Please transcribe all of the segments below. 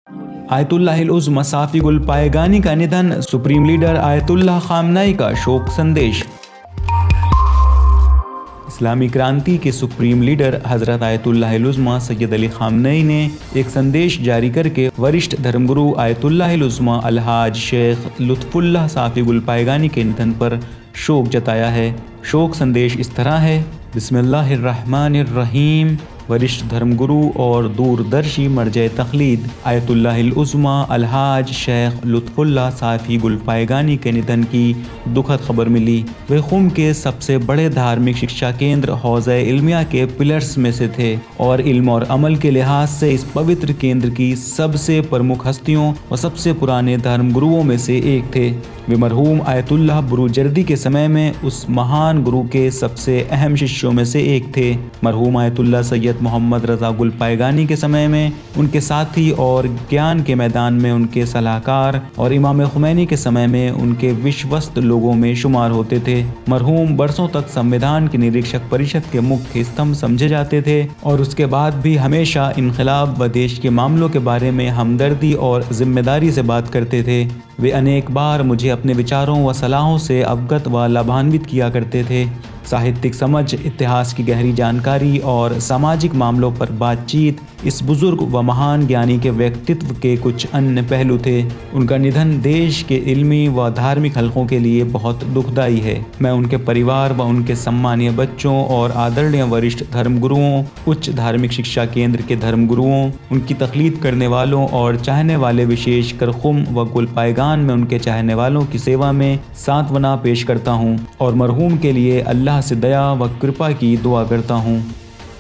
آیت اللہ العظمی صافی گل پائگانی کا نidhan، supreme leader آیت اللہ خامنائی کا شوق سندیش۔ اسلامی کرانتی کے سپریم لیڈر حضرت آیت اللہ العظمی سید علی خامنئی نے ایک سندیش جاری کر کے وریشٹھ دھرم گرو آیت اللہ العظمی الحاج شیخ لطف اللہ صافی گل پائگانی کے نidhan پر شوق جتایا ہے۔ شوق سندیش اس طرح ہے: بسم اللہ الرحمن الرحیم۔ وریشٹھ دھرم گرو اور دوردرشی مرجع تقلید آیت اللہ العظمی الحاج شیخ لطف اللہ صافی گل پائگانی کے نidhan کی دکھد خبر ملی۔ وہ قوم کے سب سے بڑے دھارمک شکشا کیندر حوزہ علمیہ کے پلرز میں سے تھے اور علم اور عمل کے لحاظ سے اس پوتر کیندر کی سب سے پرمکھ ہستیوں اور سب سے پرانے دھرم گروؤں میں سے ایک تھے۔ وہ مرحوم آیت اللہ بروجردی کے سمے میں اس مہان گرو کے سب سے اہم ششیوں میں سے ایک تھے۔ مرحوم آیت اللہ سید محمد رضا گل پائگانی کے سمے میں ان کے ساتھی اور گیان کے میدان میں ان کے صلاحکار، اور امام خمینی کے سمے میں ان کے وشوست لوگوں میں شمار ہوتے تھے۔ مرحوم برسوں تک سنویدھان کی نریکشک پریشد کے مکھیہ استمبھ سمجھے جاتے تھے اور اس کے بعد بھی ہمیشہ انقلاب و دیش کے معاملوں کے بارے میں ہمدردی اور ذمہ داری سے بات کرتے تھے۔ وہ انیک بار مجھے اپنے وچاروں و صلاحوں سے اوگت و لابھانوت کیا کرتے تھے۔ ساہتک سمجھ، اتہاس کی گہری جانکاری اور سماجک معاملوں پر بات چیت اس بزرگ و مہان گیانی کے ویکتتو کے کچھ ان پہلو تھے۔ ان کا نidhan دیش کے علمی و دھارمک حلقوں کے لیے بہت دکھدائی ہے۔ میں ان کے پریوار و ان کے سمانیہ بچوں اور آدرنیہ وریشٹھ دھرم گروؤں، اچ دھارمک شکشا کیندر کے دھرم گروؤں، ان کی تقلید کرنے والوں اور چاہنے والے وشیش کر قم و گل پائگان میں ان کے چاہنے والوں کی سیوا میں سانتونا پیش کرتا ہوں اور مرحوم کے لیے اللہ سے دیا و کرپا کی دعا کرتا ہوں۔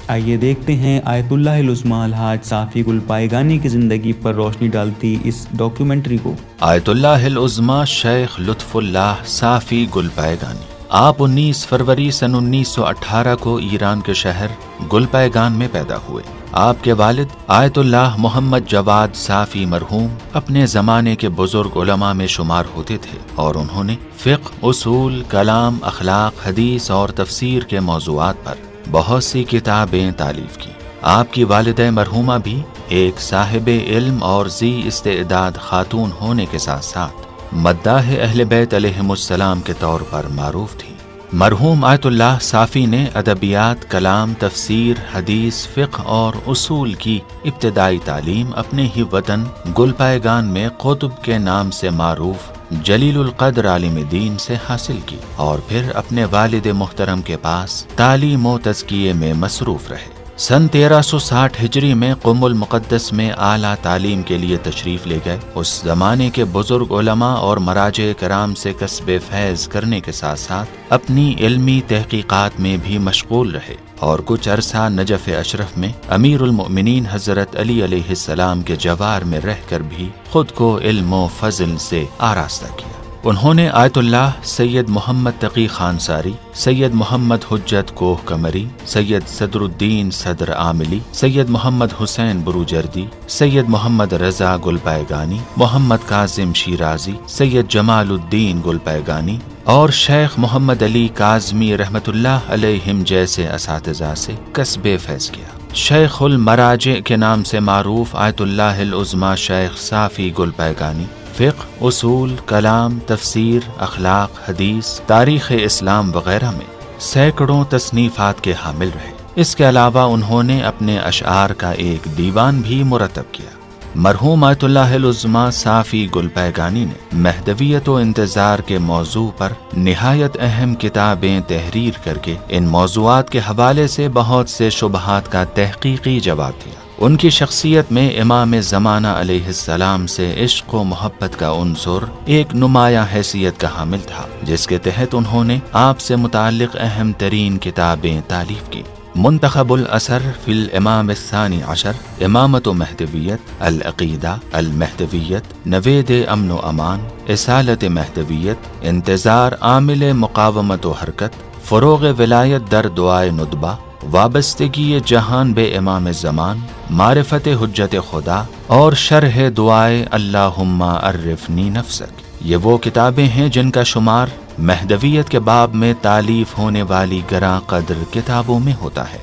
آئیے دیکھتے ہیں آیت اللہ العظمی الحاج صافی گل پائگانی کی زندگی پر روشنی ڈالتی اس ڈاکیومنٹری کو۔ آیت اللہ العظمی شیخ لطف اللہ صافی گل پائگانی۔ آپ 19 فروری سن 1918 کو ایران کے شہر گل پائگان میں پیدا ہوئے۔ آپ کے والد آیت اللہ محمد جواد صافی مرحوم اپنے زمانے کے بزرگ علماء میں شمار ہوتے تھے اور انہوں نے فقہ، اصول، کلام، اخلاق، حدیث اور تفسیر کے موضوعات پر بہت سی کتابیں تالیف کی۔ آپ کی والدہ مرحومہ بھی ایک صاحب علم اور ذی استعداد خاتون ہونے کے ساتھ ساتھ مداح اہل بیت علیہم السلام کے طور پر معروف تھی۔ مرحوم آیت اللہ صافی نے ادبیات، کلام، تفسیر، حدیث، فقہ اور اصول کی ابتدائی تعلیم اپنے ہی وطن گل پائگان میں قطب کے نام سے معروف جلیل القدر عالم دین سے حاصل کی اور پھر اپنے والد محترم کے پاس تعلیم و تزکیے میں مصروف رہے۔ سن 1360 ہجری میں قم المقدس میں اعلیٰ تعلیم کے لیے تشریف لے گئے۔ اس زمانے کے بزرگ علماء اور مراجع کرام سے کسب فیض کرنے کے ساتھ ساتھ اپنی علمی تحقیقات میں بھی مشغول رہے اور کچھ عرصہ نجف اشرف میں امیر المؤمنین حضرت علی علیہ السلام کے جوار میں رہ کر بھی خود کو علم و فضل سے آراستہ کیا۔ انہوں نے آیت اللہ سید محمد تقی خانساری، سید محمد حجت کوہ قمری، سید صدر الدین صدر عاملی، سید محمد حسین بروجردی، سید محمد رضا گل پائگانی، محمد کاظم شیرازی، سید جمال الدین گل پائگانی اور شیخ محمد علی کاظمی رحمۃ اللہ علیہم جیسے اساتذہ سے کسب فیض کیا۔ شیخ المراجع کے نام سے معروف آیت اللہ العظمی شیخ صافی گل پائگانی فقہ، اصول، کلام، تفسیر، اخلاق، حدیث، تاریخ اسلام وغیرہ میں سینکڑوں تصنیفات کے حامل رہے۔ اس کے علاوہ انہوں نے اپنے اشعار کا ایک دیوان بھی مرتب کیا۔ مرحوم آیت اللہ العظمی صافی گل پائگانی نے مہدویت و انتظار کے موضوع پر نہایت اہم کتابیں تحریر کر کے ان موضوعات کے حوالے سے بہت سے شبہات کا تحقیقی جواب دیا۔ ان کی شخصیت میں امام زمانہ علیہ السلام سے عشق و محبت کا عنصر ایک نمایاں حیثیت کا حامل تھا، جس کے تحت انہوں نے آپ سے متعلق اہم ترین کتابیں تالیف کی۔ منتخب الاثر فی الامام الثانی عشر، امامت و مہدویت، العقیدہ، المہدویت، نوید امن و امان، اصالت مہدویت، انتظار عامل مقاومت و حرکت، فروغ ولایت در دعائے ندبہ، وابستگی جہان بے امام زمان، معرفت حجت خدا اور شرح دعائے اللہم عرفنی نفسک۔ یہ وہ کتابیں ہیں جن کا شمار مہدویت کے باب میں تالیف ہونے والی گراں قدر کتابوں میں ہوتا ہے۔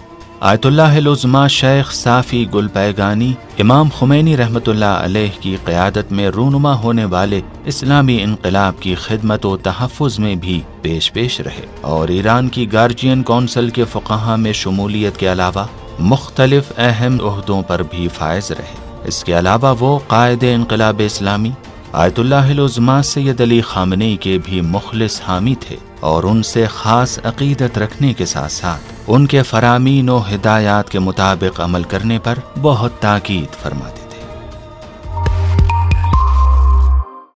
آیت اللہ العظمیٰ شیخ صافی گلپیگانی امام خمینی رحمۃ اللہ علیہ کی قیادت میں رونما ہونے والے اسلامی انقلاب کی خدمت و تحفظ میں بھی پیش رہے اور ایران کی گارجین کونسل کے فقہاء میں شمولیت کے علاوہ مختلف اہم عہدوں پر بھی فائز رہے۔ اس کے علاوہ وہ قائد انقلاب اسلامی آیت اللہ العظمیٰ سید علی خامنئی کے بھی مخلص حامی تھے اور ان سے خاص عقیدت رکھنے کے ساتھ ساتھ ان کے فرامین و ہدایات کے مطابق عمل کرنے پر بہت تاکید فرماتے۔